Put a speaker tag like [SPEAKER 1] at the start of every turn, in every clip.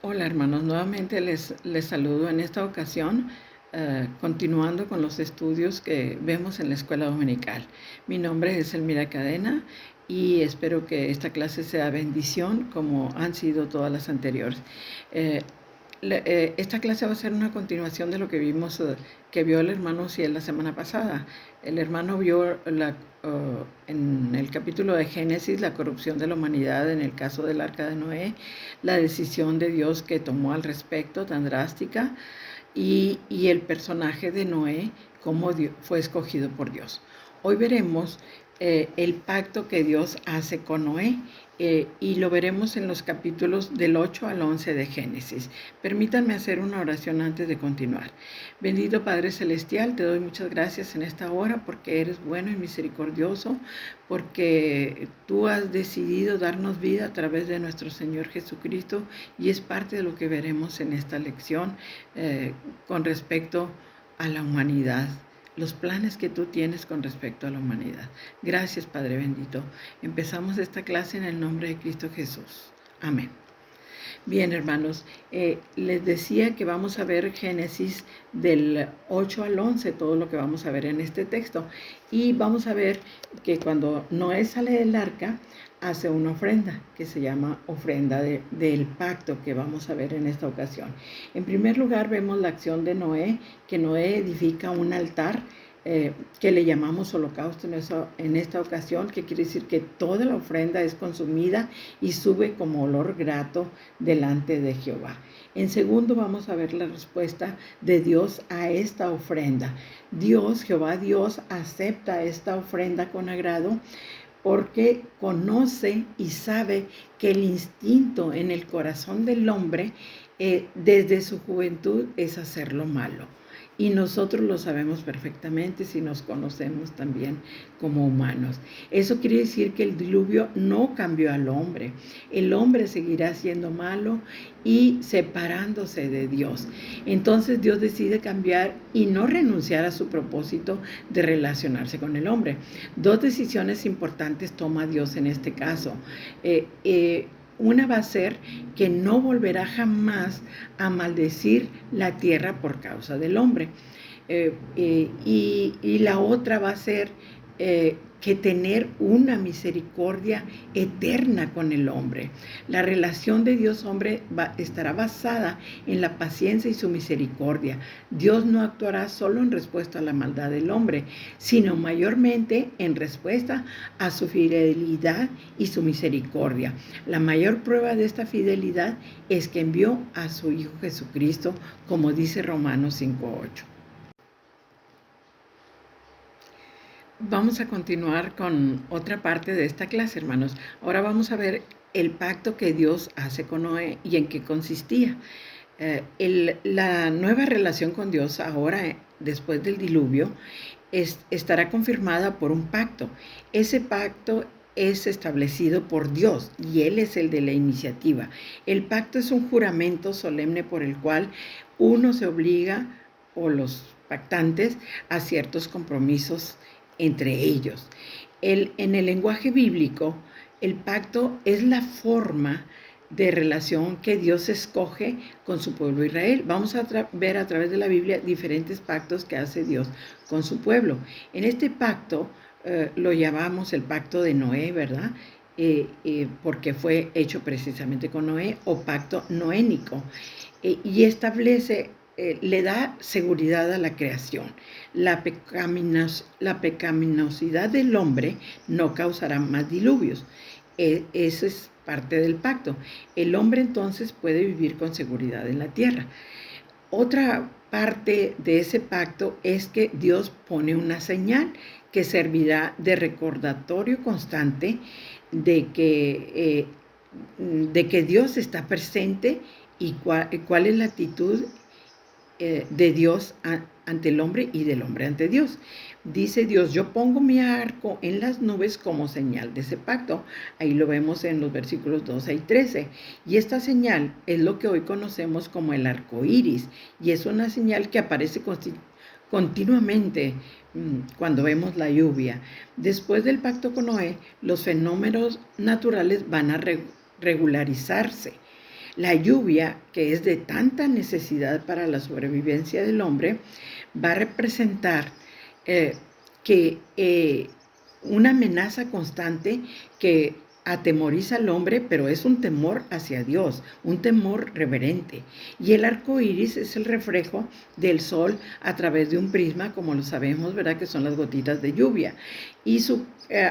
[SPEAKER 1] Hola hermanos, nuevamente les saludo en esta ocasión, continuando con los estudios que vemos en la escuela dominical. Mi nombre es Elmira Cadena y espero que esta clase sea bendición como han sido todas las anteriores. Esta clase va a ser una continuación de lo que vimos, que vio el hermano Ciel la semana pasada. El hermano vio en el capítulo de Génesis la corrupción de la humanidad en el caso del arca de Noé, la decisión de Dios que tomó al respecto tan drástica y el personaje de Noé, cómo fue escogido por Dios. Hoy veremos el pacto que Dios hace con Noé y lo veremos en los capítulos del 8 al 11 de Génesis. Permítanme hacer una oración antes de continuar. Bendito Padre Celestial, te doy muchas gracias en esta hora porque eres bueno y misericordioso, porque tú has decidido darnos vida a través de nuestro Señor Jesucristo y es parte de lo que veremos en esta lección con respecto a la humanidad, los planes que tú tienes con respecto a la humanidad. Gracias, Padre bendito. Empezamos esta clase en el nombre de Cristo Jesús. Amén. Bien, hermanos, les decía que vamos a ver Génesis del 8 al 11, todo lo que vamos a ver en este texto. Y vamos a ver que cuando Noé sale del arca, hace una ofrenda que se llama ofrenda del pacto que vamos a ver en esta ocasión. En primer lugar, vemos la acción de Noé, que Noé edifica un altar que le llamamos holocausto en esta ocasión, que quiere decir que toda la ofrenda es consumida y sube como olor grato delante de Jehová. En segundo, vamos a ver la respuesta de Dios a esta ofrenda. Jehová Dios, acepta esta ofrenda con agrado porque conoce y sabe que el instinto en el corazón del hombre desde su juventud es hacer lo malo. Y nosotros lo sabemos perfectamente si nos conocemos también como humanos. Eso quiere decir que el diluvio no cambió al hombre. El hombre seguirá siendo malo y separándose de Dios. Entonces Dios decide cambiar y no renunciar a su propósito de relacionarse con el hombre. Dos decisiones importantes toma Dios en este caso. Una va a ser que no volverá jamás a maldecir la tierra por causa del hombre. Y la otra va a ser que tener una misericordia eterna con el hombre. La relación de Dios-hombre estará basada en la paciencia y su misericordia. Dios no actuará solo en respuesta a la maldad del hombre, sino mayormente en respuesta a su fidelidad y su misericordia. La mayor prueba de esta fidelidad es que envió a su Hijo Jesucristo, como dice Romanos 5:8. Vamos a continuar con otra parte de esta clase, hermanos. Ahora vamos a ver el pacto que Dios hace con Noé y en qué consistía. La nueva relación con Dios ahora, después del diluvio, estará confirmada por un pacto. Ese pacto es establecido por Dios y Él es el de la iniciativa. El pacto es un juramento solemne por el cual uno se obliga, o los pactantes, a ciertos compromisos entre ellos. En el lenguaje bíblico, el pacto es la forma de relación que Dios escoge con su pueblo Israel. Vamos a ver a través de la Biblia diferentes pactos que hace Dios con su pueblo. En este pacto lo llamamos el pacto de Noé, ¿verdad? Porque fue hecho precisamente con Noé, o pacto noénico, y establece, le da seguridad a la creación. La pecaminosidad del hombre no causará más diluvios. Eso es parte del pacto. El hombre entonces puede vivir con seguridad en la tierra. Otra parte de ese pacto es que Dios pone una señal que servirá de recordatorio constante de que Dios está presente y cuál es la actitud de Dios ante el hombre y del hombre ante Dios. Dice Dios: yo pongo mi arco en las nubes como señal de ese pacto. Ahí lo vemos en los versículos 12 y 13. Y esta señal es lo que hoy conocemos como el arco iris. Y es una señal que aparece continuamente cuando vemos la lluvia. Después del pacto con Noé, los fenómenos naturales van a regularizarse. La lluvia, que es de tanta necesidad para la sobrevivencia del hombre, va a representar que una amenaza constante que atemoriza al hombre, pero es un temor hacia Dios, un temor reverente. Y el arco iris es el reflejo del sol a través de un prisma, como lo sabemos, ¿verdad? Que son las gotitas de lluvia. Y su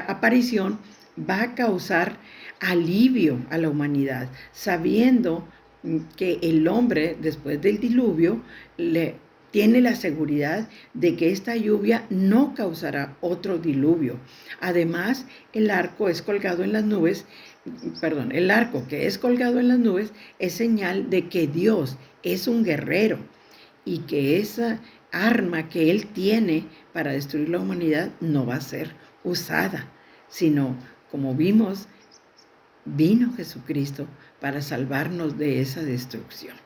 [SPEAKER 1] aparición va a causar alivio a la humanidad, sabiendo que el hombre, después del diluvio, tiene la seguridad de que esta lluvia no causará otro diluvio. Además, el arco es colgado en las nubes, el arco que es colgado en las nubes es señal de que Dios es un guerrero y que esa arma que Él tiene para destruir la humanidad no va a ser usada, sino, como vimos, vino Jesucristo para salvarnos de esa destrucción.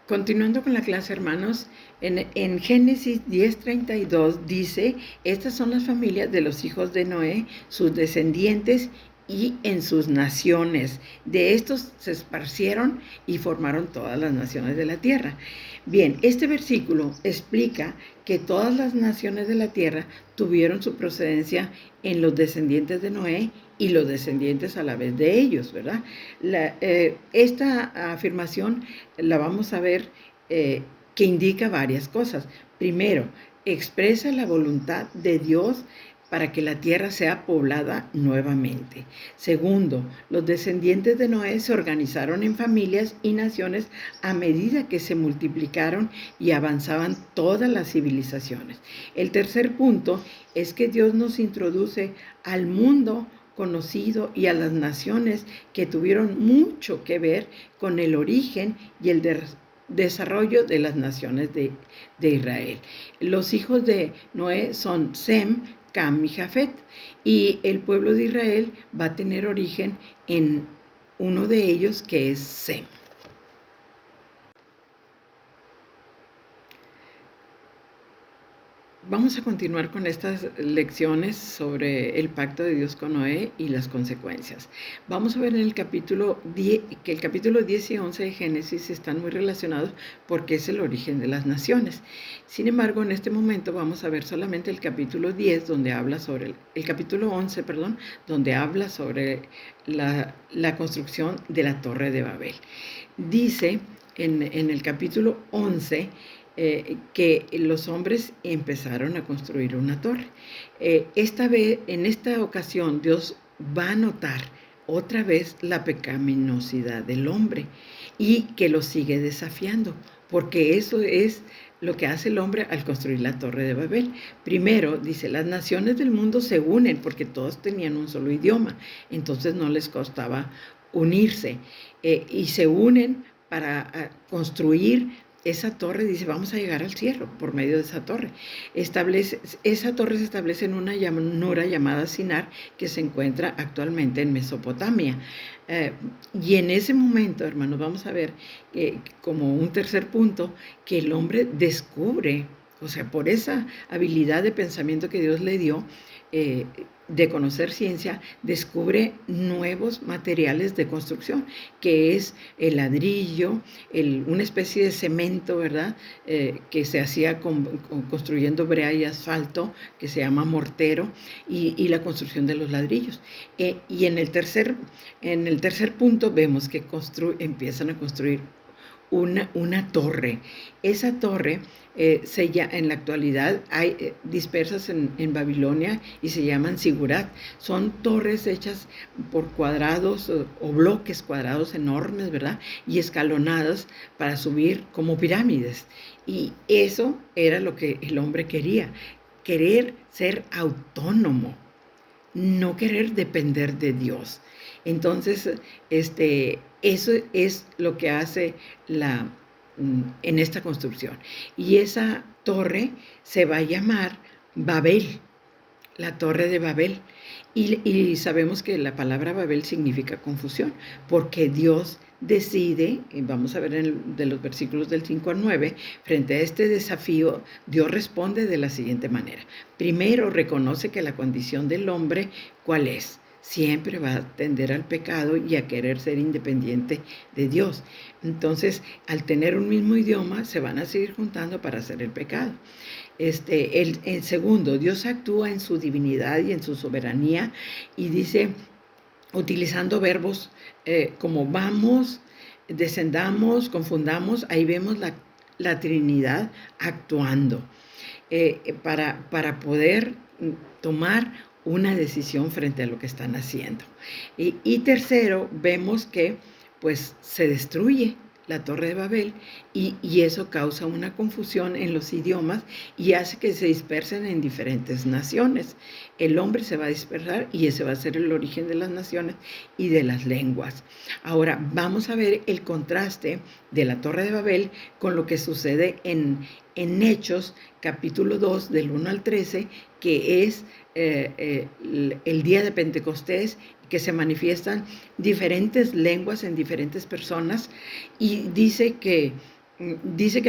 [SPEAKER 1] Continuando con la clase, hermanos, en Génesis 10:32 dice, estas son las familias de los hijos de Noé, sus descendientes y en sus naciones. De estos se esparcieron y formaron todas las naciones de la tierra. Bien, este versículo explica que todas las naciones de la tierra tuvieron su procedencia en los descendientes de Noé y los descendientes a la vez de ellos, ¿verdad? Esta afirmación la vamos a ver que indica varias cosas. Primero, expresa la voluntad de Dios para que la tierra sea poblada nuevamente. Segundo, los descendientes de Noé se organizaron en familias y naciones a medida que se multiplicaron y avanzaban todas las civilizaciones. El tercer punto es que Dios nos introduce al mundo conocido y a las naciones que tuvieron mucho que ver con el origen y el desarrollo de las naciones de Israel. Los hijos de Noé son Sem, Cam y Jafet, y el pueblo de Israel va a tener origen en uno de ellos, que es Sem. Vamos a continuar con estas lecciones sobre el pacto de Dios con Noé y las consecuencias. Vamos a ver en el capítulo 10, que el capítulo 10 y 11 de Génesis están muy relacionados porque es el origen de las naciones. Sin embargo, en este momento vamos a ver solamente el capítulo 10, donde habla sobre el capítulo 11, donde habla sobre la construcción de la Torre de Babel. Dice en el capítulo 11, que los hombres empezaron a construir una torre. En esta ocasión, Dios va a notar otra vez la pecaminosidad del hombre y que lo sigue desafiando, porque eso es lo que hace el hombre al construir la Torre de Babel. Primero, dice, las naciones del mundo se unen porque todos tenían un solo idioma, entonces no les costaba unirse, y se unen para construir esa torre. Dice, vamos a llegar al cielo por medio de esa torre. Esa torre se establece en una llanura llamada Sinar, que se encuentra actualmente en Mesopotamia. Y en ese momento, hermanos, vamos a ver como un tercer punto, que el hombre descubre, o sea, por esa habilidad de pensamiento que Dios le dio, de conocer ciencia, descubre nuevos materiales de construcción, que es el ladrillo, una especie de cemento, ¿verdad? Que se hacía construyendo brea y asfalto, que se llama mortero, y la construcción de los ladrillos. Y en el tercer punto vemos que empiezan a construir una torre. Esa torre en la actualidad hay dispersas en Babilonia y se llaman sigurat. Son torres hechas por cuadrados o bloques cuadrados enormes, ¿verdad? Y escalonadas para subir como pirámides. Y eso era lo que el hombre quería, querer ser autónomo, no querer depender de Dios. Entonces, eso es lo que hace en esta construcción. Y esa torre se va a llamar Babel, la Torre de Babel. Y sabemos que la palabra Babel significa confusión, porque Dios decide, y vamos a ver de los versículos del 5 al 9, frente a este desafío, Dios responde de la siguiente manera. Primero, reconoce que la condición del hombre, ¿cuál es? siempre va a tender al pecado y a querer ser independiente de Dios. Entonces, al tener un mismo idioma, se van a seguir juntando para hacer el pecado. El segundo, Dios actúa en su divinidad y en su soberanía y dice, utilizando verbos como vamos, descendamos, confundamos, ahí vemos la Trinidad actuando para poder tomar una decisión frente a lo que están haciendo. Y tercero, vemos que pues se destruye la Torre de Babel y eso causa una confusión en los idiomas y hace que se dispersen en diferentes naciones. El hombre se va a dispersar y ese va a ser el origen de las naciones y de las lenguas. Ahora vamos a ver el contraste de la Torre de Babel con lo que sucede en Hechos, capítulo 2, del 1 al 13, que es el día de Pentecostés, que se manifiestan diferentes lenguas en diferentes personas, y dice que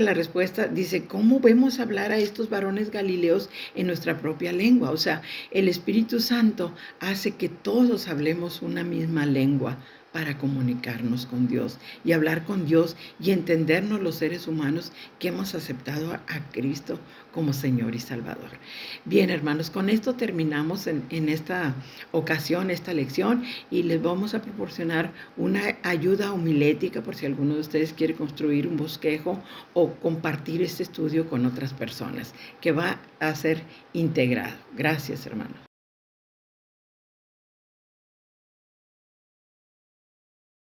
[SPEAKER 1] la respuesta, dice, ¿cómo vemos hablar a estos varones galileos en nuestra propia lengua? O sea, el Espíritu Santo hace que todos hablemos una misma lengua para comunicarnos con Dios y hablar con Dios y entendernos los seres humanos que hemos aceptado a Cristo como Señor y Salvador. Bien, hermanos, con esto terminamos en esta ocasión, esta lección, y les vamos a proporcionar una ayuda homilética por si alguno de ustedes quiere construir un bosquejo o compartir este estudio con otras personas, que va a ser integrado. Gracias, hermanos.